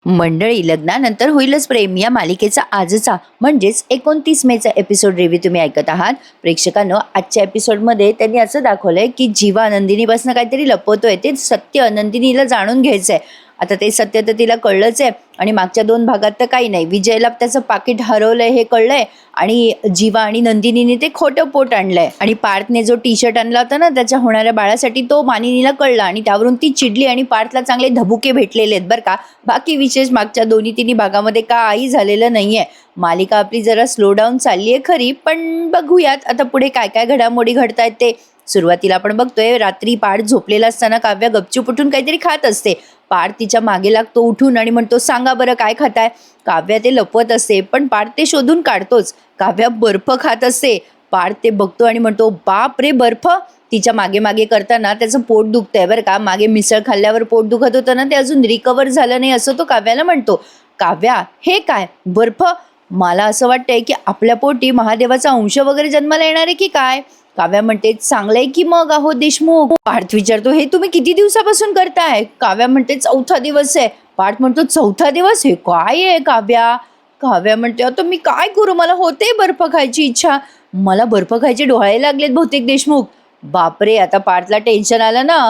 मंडळी, लग्नानंतर होईलच प्रेम या मालिकेचा आजचा म्हणजेच 29 मेचा एपिसोड रिव्ह्यू तुम्ही ऐकत आहात. प्रेक्षकांनो, आजच्या एपिसोडमध्ये त्यांनी असं दाखवलंय की जीवा नंदिनीपासून काहीतरी लपवतोय. ते सत्य नंदिनीला जाणून घ्यायचंय. आता ते सत्य तर तिला कळलंच आहे आणि मागच्या 2 भागात तर काही नाही. विजयला त्याचं पाकिट हरवलंय हे कळलंय आणि जीवा आणि नंदिनीने ते खोटं पोट आणलंय आणि पार्थने जो टी शर्ट आणला होता ना त्याच्या होणाऱ्या बाळासाठी, तो मानिनीला कळला आणि त्यावरून ती चिडली आणि पार्थला चांगले धबुके भेटलेले आहेत बरं का. बाकी विशेष मागच्या 2-3 भागामध्ये काही झालेलं नाहीये. मालिका आपली जरा स्लो डाऊन चालली आहे खरी, पण बघूयात आता पुढे काय काय घडामोडी घडतायत ते. सुरुवातीला आपण बघतोय रात्री पार्थ झोपलेला असताना काव्या गपचूप उठून काहीतरी खात असते. पार्थ तिच्या मागे लागतो उठून आणि म्हणतो, सांगा बरं काय खाताय. काव्या ते लपवत असते पण पार्थ ते शोधून काढतोच. काव्या बर्फ खात असते. पार्थ ते बघतो आणि म्हणतो, बाप रे बर्फ. तिच्या मागे मागे करताना त्याचं पोट दुखतंय बरं का. मागे मिसळ खाल्ल्यावर पोट दुखत होतं ना, ते अजून रिकवर झालं नाही असं तो काव्याला म्हणतो. काव्या, हे काय बर्फ? मला असं वाटतंय की आपल्या पोटी महादेवाचा अंश वगैरे जन्माला येणार आहे की काय. काव्या म्हणते, चांगलंय की मग अहो देशमुख. पार्थ विचारतो, हे तुम्ही किती दिवसापासून करताय. काव्या म्हणते, 4था दिवस आहे. पार्थ म्हणतो, 4था दिवस? हे काय आहे काव्या. काव्या म्हणते, आता मी काय करू, मला होते बर्फ खायची इच्छा. मला बर्फ खायचे डोळे लागलेत बहुतेक देशमुख. बापरे, आता पार्थला टेन्शन आलं ना.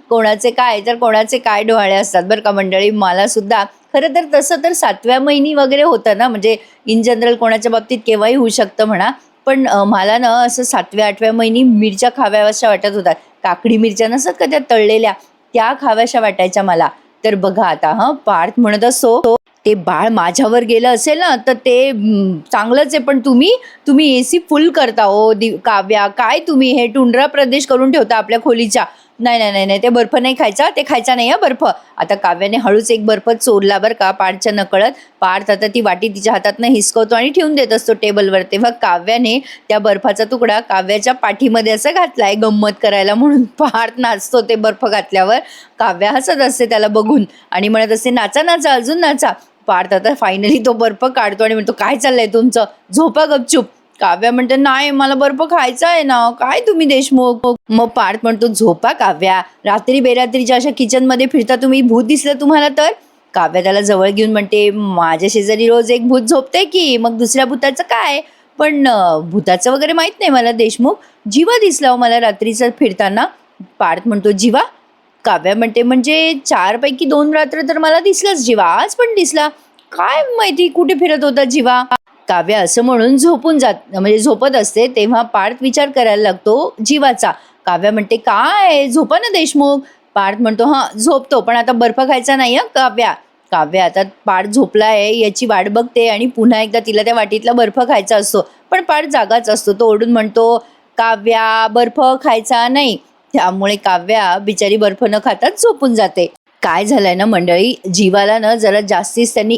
कोणाचे काय तर कोणाचे काय डोहाळे असतात बरं का मंडळी. मला सुद्धा खरं तर तसं तर 7व्या महिनी वगैरे होतं ना, म्हणजे इन जनरल कोणाच्या बाबतीत केव्हाही होऊ शकतं म्हणा. पण मला ना असं 7व्या-8व्या महिनी मिरच्या खाव्याशा वाटत होतात. काकडी मिरच्या नसतात का त्या तळलेल्या, त्या खाव्याशा वाटायच्या मला. तर बघा आता पार्थ म्हणत असतो, ते बाळ माझ्यावर गेलं असेल ना तर ते चांगलंच आहे, पण तुम्ही एसी फुल करता ओ काव्या. काय तुम्ही हे टुंड्रा प्रदेश करून ठेवता आपल्या खोलीच्या. नाही नाही नाही नाही, ते बर्फ नाही खायचा, ते खायचा नाही बर्फ. आता काव्याने हळूच एक बर्फ चोरला बरं का पार्थच्या नकळत. पार्थ आता ती वाटी तिच्या हातातनं हिसकवतो आणि ठेवून देत असतो टेबलवर. तेव्हा काव्याने त्या बर्फाचा तुकडा काव्याच्या पाठीमध्ये असं घातलाय गंमत करायला म्हणून. पार्थ नाचतो ते बर्फ घातल्यावर. काव्या हसत असते त्याला बघून आणि म्हणत असते, नाचा नाचा अजून नाचा. पार्थ आता फायनली तो बर्फ काढतो आणि म्हणतो, काय चाललंय तुमचं, झोपा गपचूप. काव्या म्हणते, नाही मला बर्फ खायचा आहे ना. काय तुम्ही देशमुख. मग पार्थ म्हणतो, झोपा काव्या, रात्री बेरात्रीच्या अशा किचनमध्ये फिरता तुम्ही, भूत दिसलं तुम्हाला तर. काव्या त्याला जवळ घेऊन म्हणते, माझ्या शेजारी रोज एक भूत झोपते की, मग दुसऱ्या भूताचं काय. पण भूताचं वगैरे माहित नाही मला देशमुख. जीवा दिसला हो मला रात्रीचं फिरताना. पार्थ म्हणतो, जीवा. काव्या म्हणते, म्हणजे 4 पैकी 2 रात्र तर मला दिसलाच जीवा, आज पण दिसला. काय माहिती कुठे फिरत होता जीवा. काव्या असं म्हणून झोपत असते. तेव्हा पार्थ विचार करायला लागतो जीवाचा. काव्या म्हणते, काय झोपा ना देशमुख. पार्थ म्हणतो, झोपतो, पण आता बर्फ खायचा नाही काव्या. काव्या आता पार्थ झोपलाय याची वाट बघते आणि पुन्हा एकदा तिला त्या वाटीतला बर्फ खायचा असतो. पण पार्थ जागाच असतो. तो ओढून म्हणतो, काव्या बर्फ खायचा नाही. त्यामुळे काव्या बिचारी बर्फ न खाताच झोपून जाते. काय झालंय ना मंडळी, जीवाला ना जरा जास्तीच त्यांनी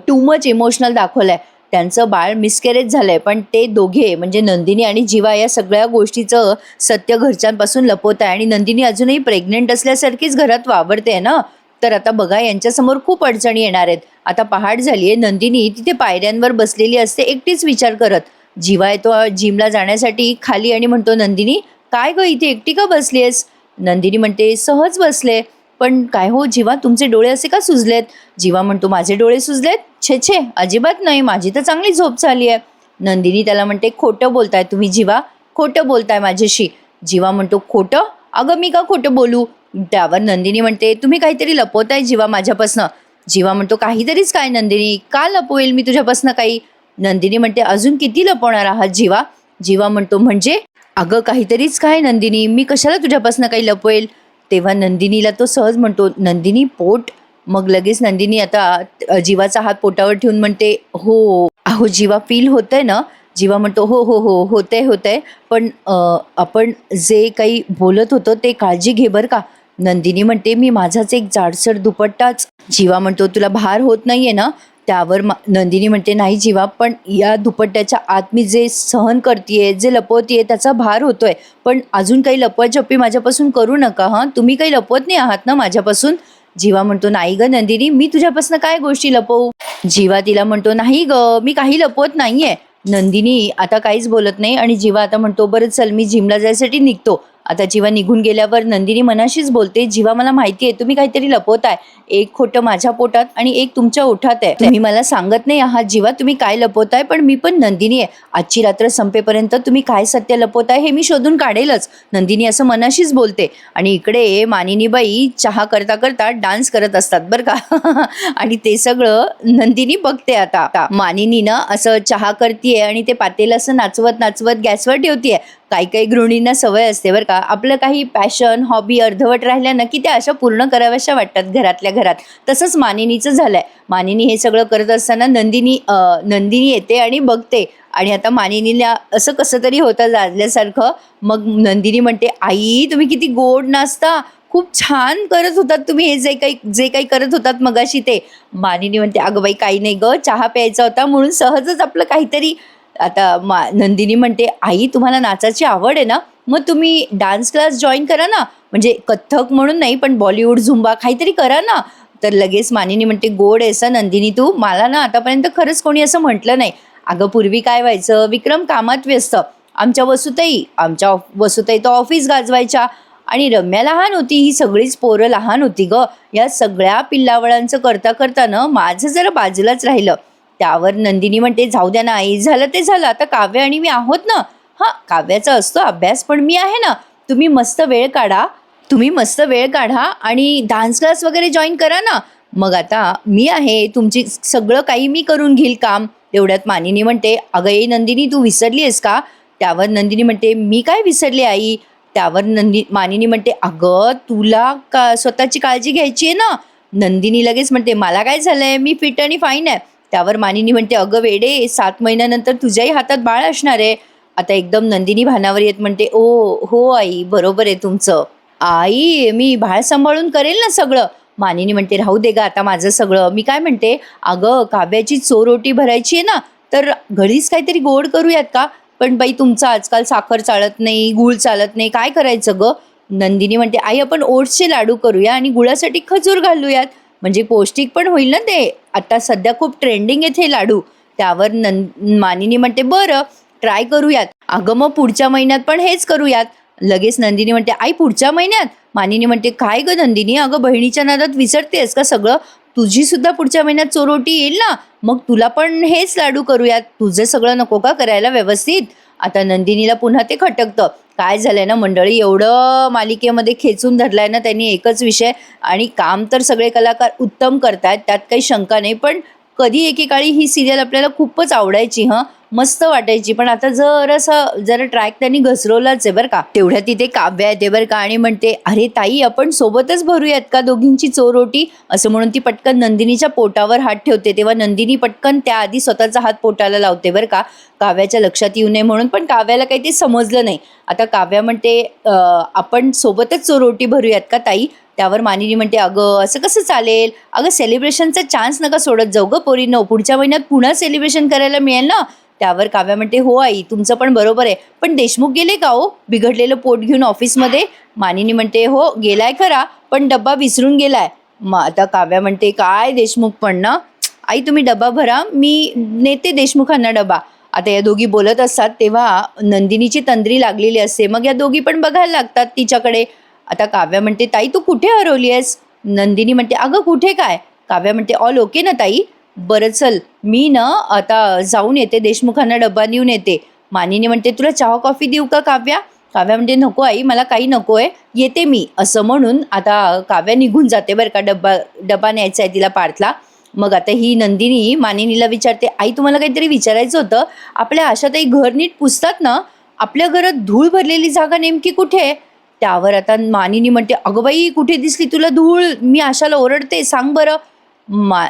टू मच इमोशनल दाखवलंय. त्यांचं बाळ मिसकॅरेज झालंय, पण ते दोघे म्हणजे नंदिनी आणि जीवा या सगळ्या गोष्टीचं सत्य घरच्यांपासून लपवत आहे आणि नंदिनी अजूनही प्रेग्नेंट असल्यासारखीच घरात वावरते ना. तर आता बघा, यांच्यासमोर खूप अडचणी येणार आहेत. आता पहाट झालीये. नंदिनी तिथे पायऱ्यांवर बसलेली असते एकटीच विचार करत. जीवा येतो जिमला जाण्यासाठी खाली आणि म्हणतो, नंदिनी काय ग इथे एकटी का बसलीयस. नंदिनी म्हणते, सहज बसले. पण काय हो जीवा, तुमचे डोळे असे का सुजलेत. जीवा म्हणतो, माझे डोळे सुजलेत, छे छे अजिबात नाही, माझी तर चांगली झोप झाली आहे. नंदिनी त्याला म्हणते, खोटं बोलताय तुम्ही जीवा, खोटं बोलताय माझ्याशी. जीवा म्हणतो, खोटं? अगं मी का खोटं बोलू. त्यावर नंदिनी म्हणते, तुम्ही काहीतरी लपवताय जीवा माझ्यापासनं. जीवा म्हणतो, काहीतरीच काय नंदिनी, का लपवेल मी तुझ्यापासनं काही. नंदिनी म्हणते, अजून किती लपवणार आहात जीवा. जीवा म्हणतो, म्हणजे अगं काहीतरीच काय नंदिनी, मी कशाला तुझ्यापासनं काही लपवेल. तेव्हा नंदिनीला तो सहज म्हणतो, नंदिनी पोट. मग लगेच नंदिनी आता जीवाचा हात पोटावर ठेवून म्हणते, हो अहो जीवा फील होतंय ना. जीवा म्हणतो, हो हो हो होतंय, पण आपण जे काही बोलत होतो ते काळजी घे बरं का. नंदिनी म्हणते, मी माझाच एक जाडसर दुपट्टाच. जीवा म्हणतो, तुला भार होत नाहीये ना. त्यावर नंदिनी म्हणते, नाही जीवा, पण या दुपट्ट्याच्या आत मी जे सहन करतेय, जे लपवतेय त्याचा भार होतोय. पण अजून काही लपवाछपी माझ्यापासून करू नका. तुम्ही काही लपवत नाही आहात ना माझ्यापासून. जीवा म्हणतो, नाही ग नंदिनी, मी तुझ्यापासून काय गोष्टी लपवू. जीवा तिला म्हणतो, नाही ग, मी काही लपवत नाहीये. नंदिनी आता काहीच बोलत नाही आणि जीवा आता म्हणतो, बरं चल मी जिमला जायसाठी निघतो. आता जीवा निघून गेल्यावर नंदिनी मनाशीच बोलते, जीवा मला माहिती आहे तुम्ही काहीतरी लपवताय. एक खोटं माझ्या पोटात आणि एक तुमच्या ओठात आहे. तुम्ही मला सांगत नाही आहात जीवा तुम्ही काय लपवताय, पण मी पण नंदिनी आहे. आजची रात्र संपेपर्यंत तुम्ही काय सत्य लपवताय हे मी शोधून काढेलच. नंदिनी असं मनाशीच बोलते आणि इकडे मानिनीबाई चहा करता करता डान्स करत असतात बरं का. आणि ते सगळं नंदिनी बघते. आता मानिनीनं असं चहा करतीये आणि ते पातेलं असं नाचवत नाचवत गॅसवर ठेवतीये. काही काही गृहिणींना सवय असते बरं का, आपलं काही पॅशन हॉबी अर्धवट राहिल्या ना की त्या अशा पूर्ण कराव्याशा वाटतात घरातल्या घरात. तसंच मानिनीचं झालंय. मानिनी हे सगळं करत असताना नंदिनी येते आणि बघते आणि आता मानिनीला असं कसं तरी होतं लाजल्यासारखं. मग नंदिनी म्हणते, आई तुम्ही किती गोड नाचता, खूप छान करत होतात तुम्ही हे जे काही करत होतात मगाशी ते. मानिनी म्हणते, अगं बाई काही नाही ग, चहा प्यायचा होता म्हणून सहजच आपलं काहीतरी. आता नंदिनी म्हणते, आई तुम्हाला नाचाची आवड आहे ना, मग तुम्ही डान्स क्लास जॉईन करा ना, म्हणजे कथ्थक म्हणून नाही पण बॉलिवूड झुंबा काहीतरी करा ना. तर लगेच मानिनी म्हणते, गोड आहेस नंदिनी तू, मला ना आतापर्यंत खरंच कोणी असं म्हटलं नाही. अगं पूर्वी काय व्हायचं, विक्रम कामात व्यस्त, आमच्या वसुताई तर ऑफिस गाजवायच्या आणि रम्या लहान होती, ही सगळीच पोरं लहान होती ग. या सगळ्या पिल्लावळांचं करता करताना माझं जरा बाजूलाच राहिलं. त्यावर नंदिनी म्हणते, जाऊ द्या ना आई, झालं ते झालं, आता काव्य आणि मी आहोत ना. हा काव्याचा असतो अभ्यास पण मी आहे ना. तुम्ही मस्त वेळ काढा आणि डान्स क्लास वगैरे जॉईन करा ना. मग आता मी आहे, तुमची सगळं काही मी करून घेईल काम. तेवढ्यात मानिनी म्हणते, अगं ए नंदिनी तू विसरली आहेस का. त्यावर नंदिनी म्हणते, मी काय विसरले आई. त्यावर मानिनी म्हणते, अगं तुला का स्वतःची काळजी घ्यायची आहे ना. नंदिनी लगेच म्हणते, मला काय झालंय, मी फिट आणि फाईन आहे. त्यावर मानिनी म्हणते, अगं वेडे 7 महिन्यानंतर तुझ्याही हातात बाळ असणार आहे. आता एकदम नंदिनी भानावर येत म्हणते, ओ हो आई बरोबर आहे तुमचं. आई मी बाळ सांभाळून करेल ना सगळं. मानिनी म्हणते, राहू दे ग आता माझं सगळं. मी काय म्हणते, अगं काव्याची चोरोटी भरायची आहे ना, तर घरीच काहीतरी गोड करूयात का. पण बाई तुमचं आजकाल साखर चालत नाही, गूळ चालत नाही, काय करायचं ग. नंदिनी म्हणते, आई आपण ओट्सचे लाडू करूया आणि गुळासाठी खजूर घालूयात, म्हणजे पौष्टिक पण होईल ना ते. आता सध्या खूप ट्रेंडिंग आहेत हे लाडू. त्यावर मानिनी म्हणते, बरं ट्राय करूयात. अगं मग पुढच्या महिन्यात पण हेच करूयात. लगेच नंदिनी म्हणते, आई पुढच्या महिन्यात. मानिनी म्हणते, काय ग नंदिनी, अगं बहिणीच्या नादात विसरतेस का सगळं. तुझी सुद्धा पुढच्या महिन्यात चोरोटी येईल ना, मग तुला पण हेच लाडू करूयात. तुझं सगळं नको का करायला व्यवस्थित. आता नंदिनीला पुन्हा ते खटकतं. काय झालंय ना मंडळी, एवढं मालिकेमध्ये खेचून धरलाय ना त्यांनी एकच विषय, आणि काम तर सगळे कलाकार उत्तम करतायत, त्यात काही शंका नाही. पण कधी एकेकाळी ही सिरियल आपल्याला खूपच आवडायची, मस्त वाटायची. पण आता जरा ट्रॅक त्यांनी घसरवलाच आहे बरं का. तेवढ्या तिथे काव्य येते बरं का आणि म्हणते, अरे ताई आपण सोबतच भरूयात का दोघींची चोरोटी. असं म्हणून ती पटकन नंदिनीच्या पोटावर हात ठेवते. तेव्हा नंदिनी पटकन त्याआधी स्वतःचा हात पोटाला लावते बरं का, काव्याच्या लक्षात येऊ नये म्हणून. पण काव्याला काही ते समजलं नाही. आता काव्या म्हणते, आपण सोबतच चोरोटी भरूयात का ताई. त्यावर मानिनी म्हणते, अगं असं कसं चालेल, अगं सेलिब्रेशनचा चान्स नका सोडत जाऊ गं पोरींनो, पुढच्या महिन्यात पुन्हा सेलिब्रेशन करायला मिळेल ना. त्यावर काव्या म्हणते, हो आई तुमचं पण बरोबर आहे, पण देशमुख गेले का हो बिघडलेलं पोट घेऊन ऑफिसमध्ये. मानिनी म्हणते, हो गेलाय खरा, पण डब्बा विसरून गेलाय. मग आता काव्या म्हणते, काय देशमुख पण ना, आई तुम्ही डबा भरा, मी नेते देशमुखांना डबा. आता या दोघी बोलत असतात तेव्हा नंदिनीची तंद्री लागलेली असते. मग या दोघी पण बघायला लागतात तिच्याकडे. आता काव्या म्हणते, ताई तू कुठे हरवली आहेस. नंदिनी म्हणते, अगं कुठे काय. काव्या म्हणते, ऑल ओके ना ताई. बरं चल मी ना आता जाऊन येते, देशमुखांना डब्बा देऊन येते. मानिनी म्हणते, तुला चहा कॉफी देऊ का काव्या. काव्या म्हणते, नको आई मला काही नको आहे, येते मी. असं म्हणून आता काव्या निघून जाते बरं का, डब्बा न्यायचा आहे तिला पार्थला. मग आता ही नंदिनी मानिनीला विचारते, आई तुम्हाला काहीतरी विचारायचं होतं, आपल्या आशाताई घर नीट पुसतात ना, आपल्या घरात धूळ भरलेली जागा नेमकी कुठे. त्यावर आता मानिनी म्हणते, अगं बाई कुठे दिसली तुला धूळ, मी आशाला ओरडते, सांग बरं.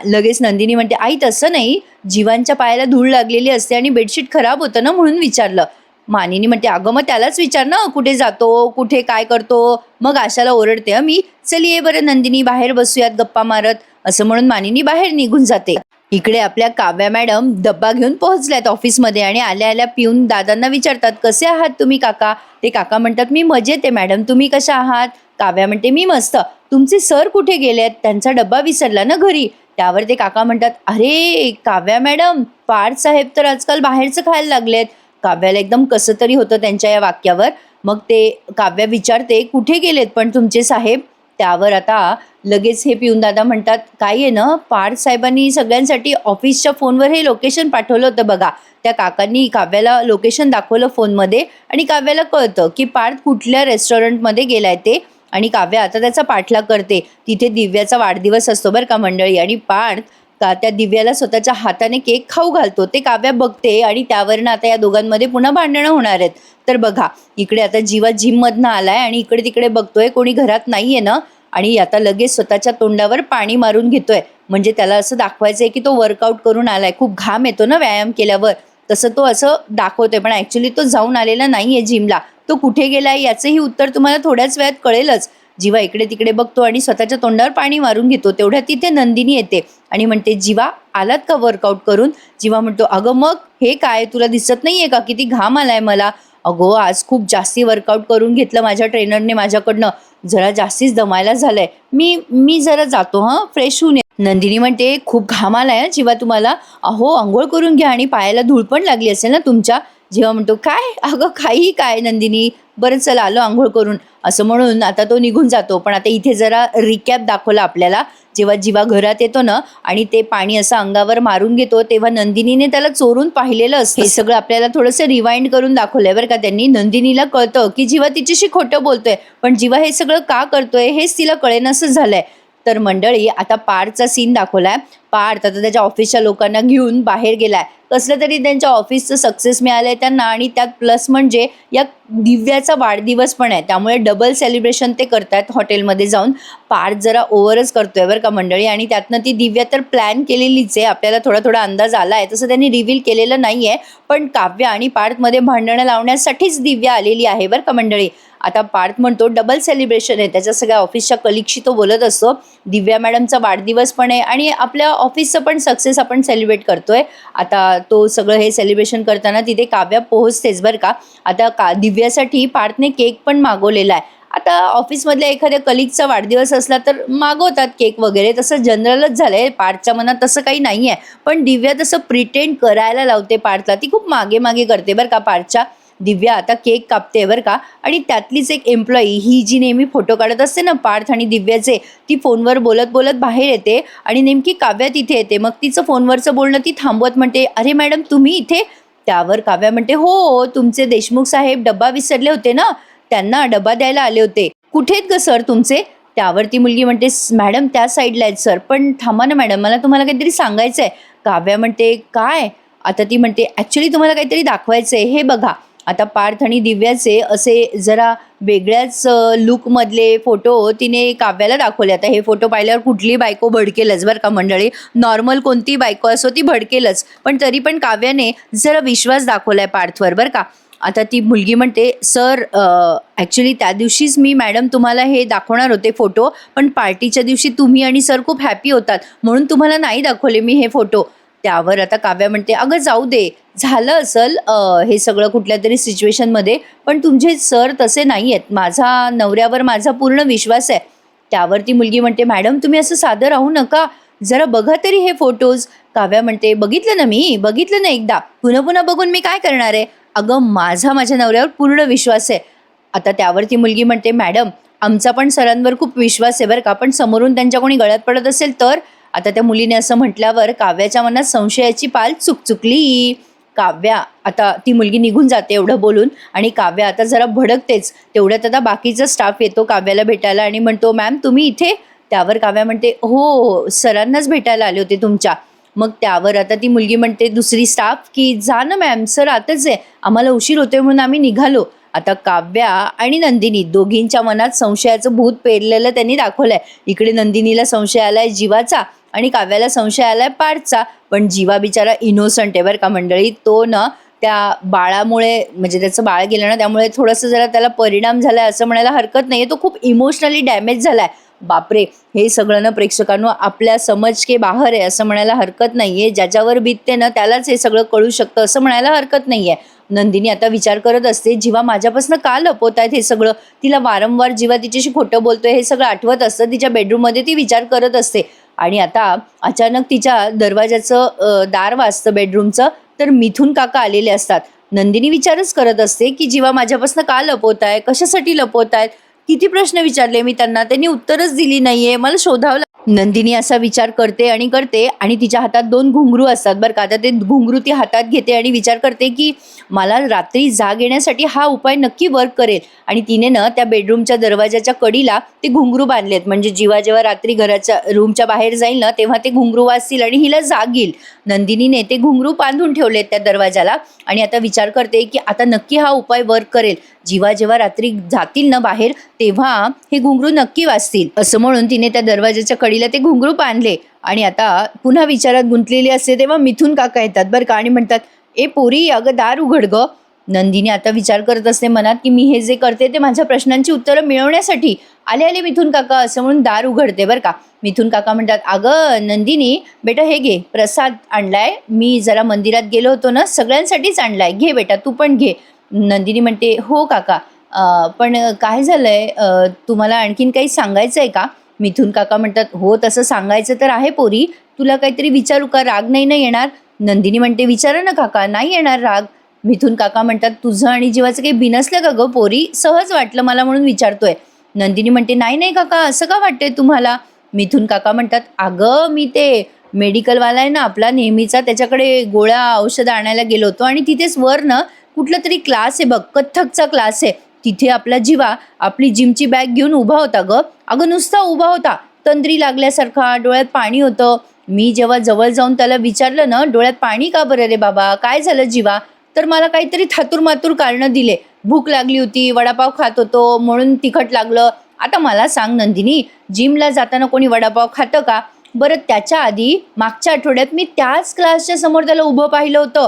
लगेच नंदिनी म्हणते, आई तसं नाही, जीवांच्या पायाला धूळ लागलेली असते आणि बेडशीट खराब होतं ना म्हणून विचारलं. मानिनी म्हणते, अगं मग त्यालाच विचार ना कुठे जातो, कुठे काय करतो. मग आशाला ओरडते मी. चल ये बरं नंदिनी, बाहेर बसूयात गप्पा मारत. असं म्हणून मानिनी बाहेर निघून जाते. इकडे आपल्या काव्या मॅडम डब्बा घेऊन पोहोचल्यात ऑफिसमध्ये आणि आल्या आल्या पिऊन दादांना विचारतात, कसे आहात तुम्ही काका. ते काका म्हणतात, मी मजेत आहे मॅडम, तुम्ही कशा आहात. काव्या म्हणते, मी मस्त. तुमचे सर कुठे गेलेत, त्यांचा डब्बा विसरला ना घरी. त्यावर ते काका म्हणतात, अरे काव्या मॅडम, पार्थ साहेब तर आजकाल बाहेरचं खायला लागलेत. काव्याला एकदम कसं तरी होतं त्यांच्या या वाक्यावर. मग ते काव्या विचारते, कुठे गेलेत पण तुमचे साहेब? त्यावर आता लगेच हे पिऊन दादा म्हणतात, काय आहे ना, पार्थ साहेबांनी सगळ्यांसाठी ऑफिसच्या फोनवर हे लोकेशन पाठवलं होतं बघा. त्या काकांनी काव्याला लोकेशन दाखवलं फोनमध्ये आणि काव्याला कळतं की पार्थ कुठल्या रेस्टॉरंटमध्ये गेलाय ते. आणि काव्या आता त्याचा पाठलाग करते. तिथे दिव्याचा वाढदिवस असतो बरं का मंडळी, आणि पार्थ त्या दिव्याला स्वतःच्या हाताने केक खाऊ घालतो. ते काव्या बघते आणि त्यावरनं आता या दोघांमध्ये पुन्हा भांडणं होणार आहेत. तर बघा, इकडे आता जीवा जिममधनं आलाय आणि इकडे तिकडे बघतोय, कोणी घरात नाहीये ना, आणि आता लगेच स्वतःच्या तोंडावर पाणी मारून घेतोय. म्हणजे त्याला असं दाखवायचंय की तो वर्कआउट करून आलाय. खूप घाम येतो ना व्यायाम केल्यावर, तसं तो असं दाखवतोय. पण ऍक्च्युली तो जाऊन आलेला नाहीये जिमला. तो कुठे गेलाय याचंही उत्तर तुम्हाला थोड्याच वेळात कळेलच. जीवा इकडे तिकडे बघतो आणि स्वतःच्या तोंडावर पाणी मारून घेतो. तेवढ्यात तिथे नंदिनी येते आणि म्हणते, जीवा आलात का वर्कआउट करून? जीवा म्हणतो, अगं मग हे काय, तुला दिसत नाहीये का किती घाम आलाय मला? अगो आज खूप जास्ती वर्कआउट करून घेतलं माझ्या ट्रेनरने माझ्याकडनं, जरा जास्तीच दमायला झालंय. मी मी जरा जातो, हां फ्रेश होऊन. नंदिनी म्हणते, खूप घाम आलाय जीवा तुम्हाला. अहो अंघोळ करून घ्या, आणि पायाला धूळ पण लागली असेल ना तुमच्या. जीवा म्हणतो, काय अगं काही काय नंदिनी, बरं चला आलो आंघोळ करून, असं म्हणून आता तो निघून जातो. पण आता इथे जरा रिकॅप दाखवला आपल्याला. जेव्हा जीवा घरात येतो ना आणि ते पाणी असं अंगावर मारून घेतो, तेव्हा नंदिनीने त्याला चोरून पाहिलेलं असतं. हे सगळं आपल्याला थोडंसं रिवाइंड करून दाखवलंय बरं का त्यांनी. नंदिनीला कळतं की जीवा तिच्याशी खोटं बोलतोय, पण जीवा हे सगळं का करतोय हेच तिला कळेनासं झालंय. तर मंडळी आता पार्थचा सीन दाखवलाय. पार्थ आता त्याच्या ऑफिसच्या लोकांना घेऊन बाहेर गेलाय. कसलं तरी त्यांच्या ऑफिसचं सक्सेस मिळालंय त्यांना, आणि त्यात प्लस म्हणजे या दिव्याचा वाढदिवस पण आहे, त्यामुळे डबल सेलिब्रेशन ते करतात हॉटेलमध्ये जाऊन. पार्थ जरा ओव्हरच करतोय बरं का मंडळी, आणि त्यातनं ती दिव्या तर प्लॅन केलेलीच आहे. आपल्याला थोडा थोडा अंदाज आलाय, तसं त्यांनी रिव्हील केलेलं नाहीये. पण काव्या आणि पार्थमध्ये भांडणं लावण्यासाठीच दिव्या आलेली आहे बरं का मंडळी. आता पार्थ म्हणतो डबल सेलिब्रेशन आहे, त्याच्या सगळ्या ऑफिसच्या कलिगशी तो बोलत असतो. दिव्या मॅडमचा वाढदिवस पण आहे आणि आपल्या ऑफिसचं पण सक्सेस आपण सेलिब्रेट करतोय. आता तो सगळं हे सेलिब्रेशन करताना तिथे काव्या पोहोचतेच बरं का. आता दिव्यासाठी पार्थने केक पण मागवलेला आहे. आता ऑफिसमधल्या एखाद्या कलिगचा वाढदिवस असला तर मागवतात केक वगैरे, तसं जनरलच झालंय. पार्थच्या मनात तसं काही नाही आहे, पण दिव्या तसं प्रिटेंड करायला लावते पार्थला. ती खूप मागे मागे करते बरं का पार्थच्या. दिव्या आता केक कापते बरं का, आणि त्यातलीच एक एम्प्लॉई, ही जी नेहमी फोटो काढत असते ना पार्थ आणि दिव्याचे, ती फोनवर बोलत बोलत बाहेर येते आणि नेमकी काव्या तिथे येते. मग तिचं फोनवरचं बोलणं ती थांबवत म्हणते, अरे मॅडम तुम्ही इथे? त्यावर काव्या म्हणते, हो तुमचे देशमुख साहेब डब्बा विसरले होते ना, त्यांना डबा द्यायला आले होते. कुठे आहेत ग सर तुमचे? त्यावर ती मुलगी म्हणते, मॅडम त्या साईडला आहेत सर, पण थांबा ना मॅडम, मला तुम्हाला काहीतरी सांगायचं आहे. काव्या म्हणते, काय? आता ती म्हणते, ॲक्च्युली तुम्हाला काहीतरी दाखवायचं आहे, हे बघा. आता पार्थ आणि दिव्याचे असे जरा वेगळ्याच लुकमधले फोटो तिने काव्याला दाखवले. आता हे फोटो पाहिल्यावर कुठली बायको भडकेलच बरं का मंडळी. नॉर्मल कोणती बायको असो ती भडकेलच, पण तरी पण काव्याने जरा विश्वास दाखवलाय पार्थवर बरं का. आता ती मुलगी म्हणते, सर ॲक्च्युली त्या दिवशीच मी मॅडम तुम्हाला हे दाखवणार होते फोटो, पण पार्टीच्या दिवशी तुम्ही आणि सर खूप हॅपी होतात म्हणून तुम्हाला नाही दाखवले मी हे फोटो. त्यावर आता काव्या म्हणते, अगं जाऊ दे, झालं असेल हे सगळं कुठल्या तरी सिच्युएशनमध्ये, पण तुमचे सर तसे नाही आहेत. माझा नवऱ्यावर माझा पूर्ण विश्वास आहे. त्यावर ती मुलगी म्हणते, मॅडम तुम्ही असं साधं राहू नका, जरा बघा तरी हे फोटोज. काव्या म्हणते, बघितलं ना, मी बघितलं ना एकदा, पुन्हा पुन्हा बघून मी काय करणार आहे? अगं माझ्या नवऱ्यावर पूर्ण विश्वास आहे. आता त्यावर ती मुलगी म्हणते, मॅडम आमचा पण सरांवर खूप विश्वास आहे बरं का, पण समोरून त्यांच्या कोणी गळ्यात पडत असेल तर? आता त्या मुलीने असं म्हटल्यावर काव्याच्या मनात संशयाची पाल चुकचुकली. काव्या आता ती मुलगी निघून जाते एवढं बोलून, आणि काव्या आता जरा भडकतेच. तेवढ्यात आता बाकीचा स्टाफ येतो काव्याला भेटायला आणि म्हणतो, मॅम तुम्ही इथे? त्यावर काव्या म्हणते, हो सरांनाच भेटायला आले होते तुमच्या. मग त्यावर आता ती मुलगी म्हणते, दुसरी स्टाफ, की जा ना मॅम, सर आताच आहे, आम्हाला उशीर होतोय म्हणून आम्ही निघालो. आता काव्या आणि नंदिनी दोघींच्या मनात संशयाचं भूत पेरलेलं त्यांनी दाखवलंय. इकडे नंदिनीला संशय आलाय जीवाचा आणि काव्याला संशय आलाय पार्थचा. पण जीवा बिचारा इनोसंट आहे बरं का मंडळी. तो ना त्या बाळामुळे, म्हणजे त्याचं बाळ गेलं ना, त्यामुळे थोडंसं जरा त्याला परिणाम झालाय असं म्हणायला हरकत नाहीये. तो खूप इमोशनली डॅमेज झालाय. बापरे, हे सगळं ना प्रेक्षकांनो आपल्या समज के बाहेर आहे असं म्हणायला हरकत नाहीये. ज्याच्यावर बीतते ना त्यालाच हे सगळं कळू शकतं असं म्हणायला हरकत नाहीये. नंदिनी आता विचार करत असते, जीवा माझ्यापासून का लपवत आहेत हे सगळं? तिला वारंवार जीवा तिच्याशी खोटं बोलतोय हे सगळं आठवत असतं. तिच्या बेडरूममध्ये ती विचार करत असते, आणि आता अचानक तिच्या दरवाजाचं दार वाजतं बेडरूमचं. तर मिथून काका आलेले असतात. नंदिनी विचारच करत असते की जीवा माझ्यापासून का लपवताय, कशासाठी लपवतायत, किती प्रश्न विचारले मी त्यांना, त्यांनी उत्तरच दिली नाहीये, मला शोधावं नंदिनी असा विचार करते आणि करते आणि तिच्या हातात 2 घुंगरू असतात बरं का. आता ते घुंगरू ती हातात घेते आणि विचार करते की मला रात्री जाग येण्यासाठी हा उपाय नक्की वर्क करेल. आणि तिने ना त्या बेडरूमच्या दरवाजाच्या कडीला ते घुंगरू बांधलेत, म्हणजे जेव्हा जेव्हा रात्री घराच्या रूमच्या बाहेर जाईल ना तेव्हा ते घुंगरू वाजतील आणि हिला जाग येईल. नंदिनीने ते घुंगरू बांधून ठेवलेत त्या दरवाजाला आणि आता विचार करते की आता नक्की हा उपाय वर्क करेल. जेव्हा जेव्हा रात्री जातील ना बाहेर तेव्हा हे घुंगरू नक्की वाजतील, असं म्हणून तिने त्या दरवाजाच्या कडीला ते घुंगरू बांधले. आणि आता पुन्हा विचारात गुंतलेली असते तेव्हा मिथून काका येतात बरं का आणि म्हणतात, ए पोरी अगं दार उघड ग. नंदिनी आता विचार करत असते मनात की मी हे जे करते ते माझ्या प्रश्नांची उत्तरं मिळवण्यासाठी. आले आले मिथून काका असं म्हणून दार उघडते बरं का. मिथून काका म्हणतात, अगं नंदिनी बेटा हे घे प्रसाद आणलाय, मी जरा मंदिरात गेलो होतो ना सगळ्यांसाठीच आणलाय, घे बेटा तू पण घे. नंदिनी म्हणते, हो काका, पण काय झालंय, तुम्हाला आणखीन काही सांगायचं आहे का? मिथून काका म्हणतात, हो तसं सांगायचं तर आहे पोरी, तुला काहीतरी विचारू का, राग नाही ना येणार? नंदिनी म्हणते, विचारा ना काका, नाही येणार राग. मिथून काका म्हणतात, तुझं आणि जीवाचं काही बिनसलं का गं पोरी, सहज वाटलं मला म्हणून विचारतोय. नंदिनी म्हणते, नाही नाही काका, असं का वाटतंय तुम्हाला? मिथून काका म्हणतात, अगं मी ते मेडिकलवाला आहे ना आपला नेहमीचा, त्याच्याकडे गोळ्या औषधं आणायला गेलो होतो आणि तिथेच वर ना कुठला तरी क्लास आहे बघ, कथ्थकचा क्लास आहे, तिथे आपला जीवा आपली जिमची बॅग घेऊन उभा होता ग. अगं नुसता उभा होता, तंद्री लागल्यासारखा, डोळ्यात पाणी होतं. मी जेव्हा जवळ जाऊन त्याला विचारलं ना, डोळ्यात पाणी का बरं रे बाबा, काय झालं जीवा? तर मला काहीतरी थातूरमातूर कारणं दिले. भूक लागली होती, वडापाव खात होतो म्हणून तिखट लागलं. आता मला सांग नंदिनी, जिमला जाताना कोणी वडापाव खातं का? बरं त्याच्या आधी मागच्या आठवड्यात मी त्याच क्लासच्या समोर त्याला उभं पाहिलं होतं.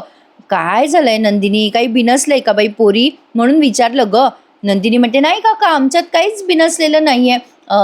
काय झालंय नंदिनी, काही बिनसलंय का बाई पोरी, म्हणून विचारलं ग. नंदिनी म्हणते, नाही काका आमच्यात काहीच बिनसलेलं नाहीये,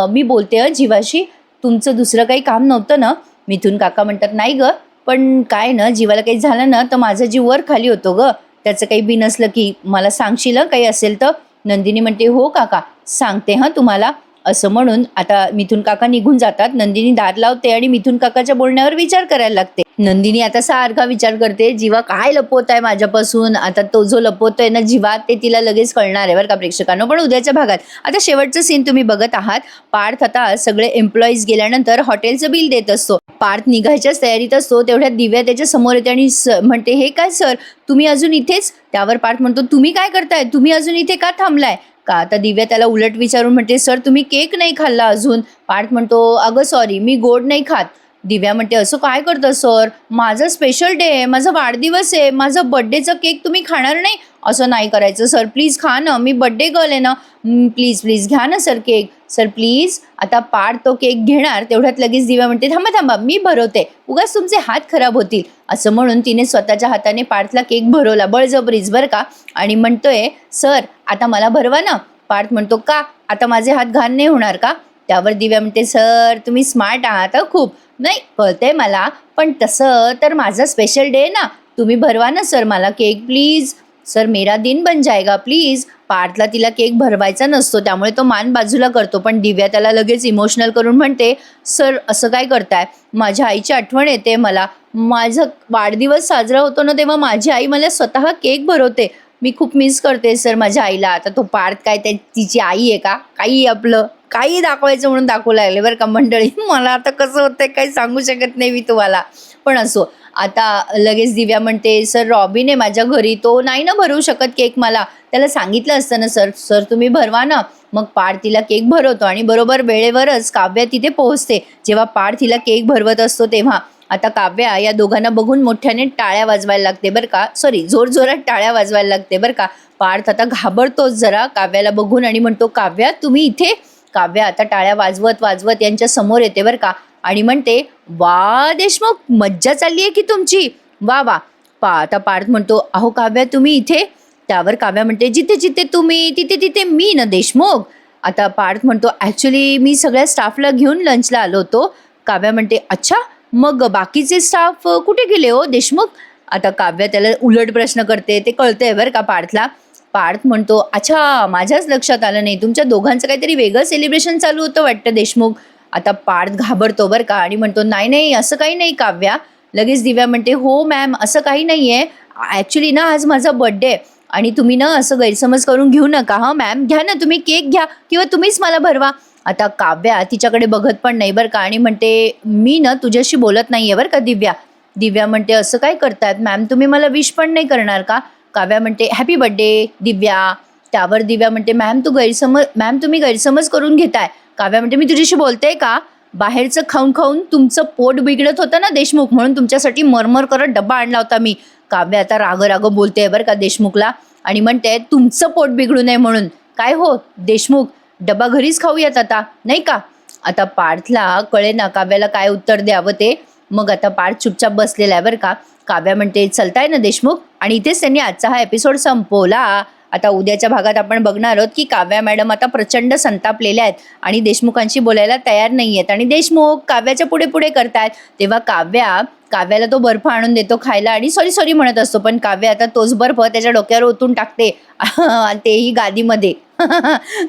मी बोलते जीवाशी, तुमचं दुसरं काही काम नव्हतं ना? मिथून काका म्हणतात, नाही ग, पण काय ना जीवाला काही झालं ना तर माझा जीव वर खाली होतो ग, त्याचं काही बिनसलं की मला सांगशील काही असेल तर? नंदिनी म्हणते, हो काका सांगते हां तुम्हाला, असं म्हणून आता मिथून काका निघून जातात. नंदिनी दार लावते आणि मिथून काकाच्या बोलण्यावर विचार करायला लागते. नंदिनी आता सारखा विचार करते, जीवा काय लपवत आहे माझ्यापासून, आता तो जो लपवतोय ना जीवा ते तिला लगेच कळणार आहे बरं का प्रेक्षकांनो. पण उद्याच्या भागात आता शेवटचं सीन तुम्ही बघत आहात. पार्थ आता सगळे एम्प्लॉईज गेल्यानंतर हॉटेलचं बिल देत असतो. पार्थ निघायच्याच तयारीत असतो तेवढ्यात दिव्या त्याच्या समोर येते आणि म्हणते, हे काय सर तुम्ही अजून इथेच? त्यावर पार्थ म्हणतो, तुम्ही काय करताय, तुम्ही अजून इथे का थांबलाय का? आता दिव्या त्याला उलट विचारून म्हणते, सर तुम्ही केक नाही खाल्ला अजून? पार्थ म्हणतो, अगं सॉरी मी गोड नाही खात. दिव्या म्हणते, असं काय करतं सर, माझं स्पेशल डे आहे, माझा वाढदिवस आहे, माझा बड्डेचा केक तुम्ही खाणार नाही? असं नाही करायचं सर, प्लीज खा ना, मी बड्डे गर्ल आहे ना, प्लीज प्लीज घ्या ना सर केक, सर प्लीज. आता पार्थ तो केक घेणार तेवढ्यात लगेच दिव्या म्हणते, थांबा थांबा मी भरवते, उगाच तुमचे हात खराब होतील. असं म्हणून तिने स्वतःच्या हाताने पार्थला केक भरवला बळजबरीच बरं का. आणि म्हणतोय, सर आता मला भरवा ना. पार्थ म्हणतो, का आता माझे हात घाण नाही होणार का? त्यावर दिव्या म्हणते, सर तुम्ही स्मार्ट आहात खूप, नाही कळतंय मला, पण तसं तर माझा स्पेशल डे ना, तुम्ही भरवा ना सर मला केक प्लीज, सर मेरा दिन बन जाएगा प्लीज. पार्थला तिला केक भरवायचा नसतो त्यामुळे तो मान बाजूला करतो, पण दिव्या त्याला लगेच इमोशनल करून म्हणते, सर असं काय करताय, माझ्या आईची आठवण येते मला, माझा वाढदिवस साजरा होतो ना तेव्हा माझी आई मला स्वतः केक भरवते, मी खूप मिस करते सर माझ्या आईला. आता तो पार्थ काय तिची आई आहे का, काही आपलं काही दाखवायचं म्हणून दाखवू लागले बरं का मंडळी. मला आता कसं होतंय काही सांगू शकत नाही मी तुम्हाला, पण असो. आता लगेच दिव्या म्हणते, सर रॉबिन आहे माझ्या घरी, तो नाही ना भरवू शकत केक, मला त्याला सांगितलं असतं ना सर, सर तुम्ही भरवा ना. मग पार्थ तिला केक भरवतो आणि बरोबर वेळेवरच काव्या तिथे पोहोचते. जेव्हा पार्थ तिला केक भरवत असतो तेव्हा आता काव्या या दोघांना बघून मोठ्याने टाळ्या वाजवायला लागते बरं का, सॉरी जोरजोरात टाळ्या वाजवायला लागते बरं का. पार्थ आता घाबरतोच जरा काव्याला बघून आणि म्हणतो, काव्या तुम्ही इथे? काव्या आता टाळ्या वाजवत वाजवत यांच्या समोर येते बरं का आणि म्हणते, वा देशमुख मज्जा चालली आहे की तुमची, वा वा. आता पार्थ म्हणतो, अहो काव्या तुम्ही इथे? त्यावर काव्या म्हणते, जिथे जिथे तुम्ही तिथे तिथे मी ना देशमुख. आता पार्थ म्हणतो, ॲक्च्युली मी सगळ्या स्टाफला घेऊन लंचला आलो होतो. काव्या म्हणते, अच्छा मग बाकीचे स्टाफ कुठे गेले हो देशमुख? आता काव्या त्याला उलट प्रश्न करते, ते कळतंय बरं का पार्थला. पार्थ म्हणतो, अच्छा माझ्याच लक्षात आलं नाही, तुमच्या दोघांचं काहीतरी वेगळं सेलिब्रेशन चालू होतं वाटतं देशमुख. आता पार्थ घाबरतो बरं का आणि म्हणतो, नाही नाही असं काही नाही काव्या. लगेच दिव्या म्हणते, हो मॅम असं काही नाही आहे, ॲक्च्युली ना आज माझा बर्थडे आहे आणि तुम्ही ना असं गैरसमज करून घेऊ नका हां मॅम. घ्या ना तुम्ही केक घ्या किंवा तुम्हीच मला भरवा. आता काव्या तिच्याकडे बघत पण नाही बरं का आणि म्हणते, "मी ना तुझ्याशी बोलत नाही आहे बरं का दिव्या." दिव्या म्हणते, "असं काय करतायत मॅम? तुम्ही मला विश पण नाही करणार का?" काव्या म्हणते, "हॅपी बर्थडे दिव्या." त्यावर दिव्या म्हणते, मॅम तुम्ही गैरसमज करून घेताय." काव्या म्हणते, "मी तुझ्याशी बोलते का? बाहेरचं खाऊन खाऊन तुमचं पोट बिघडत होतं ना देशमुख, म्हणून तुमच्यासाठी मरमर करत डब्बा आणला होता मी." काव्या आता राग बोलते बरं का देशमुखला आणि म्हणते, "तुमचं पोट बिघडू नये म्हणून काय हो देशमुख, डबा घरीच खाऊयात आता नाही का." आता पार्थला कळेना काव्याला काय उत्तर द्यावं ते. मग आता पार्थ चुपचाप बसलेला आहे बरं का. काव्या म्हणते, "चलताय ना देशमुख." आणि इथेच त्यांनी आजचा हा एपिसोड संपवला. आता उद्याच्या भागात आपण बघणार आहोत की काव्या मॅडम आता प्रचंड संतापलेल्या आहेत आणि देशमुखांशी बोलायला तयार नाही आहेत आणि देशमुख काव्याच्या पुढे पुढे करतायत. तेव्हा काव्याला तो बर्फ आणून देतो खायला आणि सॉरी सॉरी म्हणत असतो, पण काव्या आता तोच बर्फ त्याच्या डोक्यावर ओतून टाकते आणि तेही गादीमध्ये.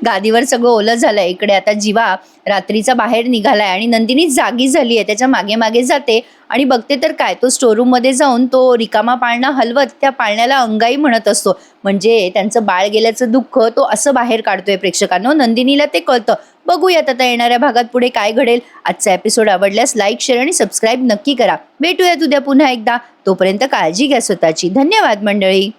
गादीवर सगळं ओलं झालंय. इकडे आता जीवा रात्रीचा बाहेर निघालाय आणि नंदिनी जागी झाली आहे. त्याच्या मागे मागे जाते आणि बघते तर काय, तो स्टोरूम मध्ये जाऊन तो रिकामा पाळणा हलवत त्या पाळण्याला अंगाई म्हणत असतो. म्हणजे त्यांचं बाळ गेल्याचं दुःख तो असं बाहेर काढतोय प्रेक्षकांनो. नंदिनीला ते कळतं. बघूयात आता येणाऱ्या भागात पुढे काय घडेल. आजचा एपिसोड आवडल्यास लाईक, शेअर आणि सबस्क्राईब नक्की करा. भेटूयात उद्या पुन्हा एकदा. तोपर्यंत काळजी घ्या स्वतःची. धन्यवाद मंडळी.